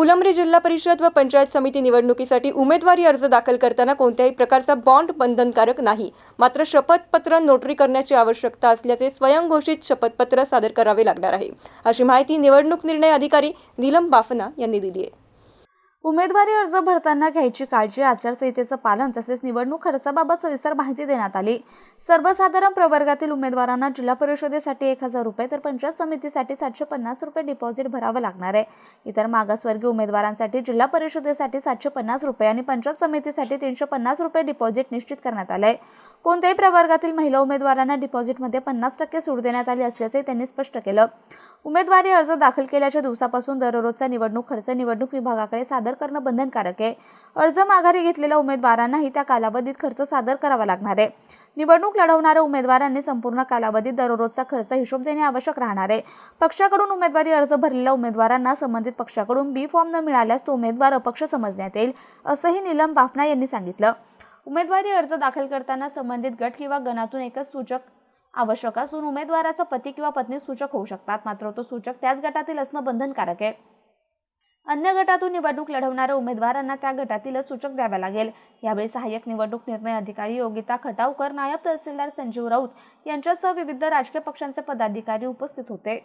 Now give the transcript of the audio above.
फुलंब्री जिल्हा परिषद व पंचायत समिती निवडणुकीसाठी उमेदवारी अर्ज दाखल करताना कोणत्याही प्रकारचा बॉन्ड बंधनकारक नाही. मात्र शपथपत्र नोटरी करण्याची आवश्यकता असल्याचे स्वयंघोषित शपथपत्र सादर करावे लागणार आहे, अशी माहिती निवडणूक निर्णय अधिकारी नीलम बाफना यांनी दिली आहे. उमेदवारी अर्ज भरताना घ्यायची काळजी, आचारसंहितेचं पालन तसेच निवडणूक खर्चाबाबत सविस्तर माहिती देण्यात आली. सर्वसाधारण प्रवर्गातील उमेदवारांना जिल्हा परिषदेसाठी 1000 रुपये तर पंचायत समितीसाठी 750 रुपये डिपॉझिट भरावं लागणार आहे. इतर मागासवर्गीय उमेदवारांसाठी जिल्हा परिषदेसाठी 750 रुपये आणि पंचायत समितीसाठी 350 रुपये डिपॉझिट निश्चित करण्यात आलंय. कोणत्याही प्रवर्गातील महिला उमेदवारांना डिपॉझिटमध्ये 50% सूट देण्यात आली असल्याचे त्यांनी स्पष्ट केलं. उमेदवारी अर्ज दाखल केल्याच्या दिवसापासून दररोजचा निवडणूक खर्च निवडणूक विभागाकडे सादर करणं बंधनकारक आहे. अर्ज माघारी घेतलेल्या उमेदवारांनाही त्या कालावधीत खर्च सादर करावा लागणार आहे. निवडणूक लढवणाऱ्या उमेदवारांनी संपूर्ण कालावधीत दररोजचा खर्च हिशोब देणे आवश्यक राहणार आहे. पक्षाकडून उमेदवारी अर्ज भरलेल्या उमेदवारांना संबंधित पक्षाकडून बी फॉर्म न मिळाल्यास तो उमेदवार अपक्ष समजण्यात येईल, असंही नीलम बाफना यांनी सांगितलं. उमेदवारी अर्ज दाखल करताना संबंधित गट किंवा गणातून एकच सूचक आवश्यक असून उमेदवाराचा पती किंवा पत्नी सूचक होऊ शकतात. मात्र तो सूचक त्याच गटातील असणं बंधनकारक आहे. अन्य गटातून निवडणूक लढवणाऱ्या उमेदवारांना त्या गटातीलच सूचक द्यावा लागेल. यावेळी सहाय्यक निवडणूक निर्णय अधिकारी योगिता खटावकर, नायब तहसीलदार संजीव राऊत यांच्यासह विविध राजकीय पक्षांचे पदाधिकारी उपस्थित होते.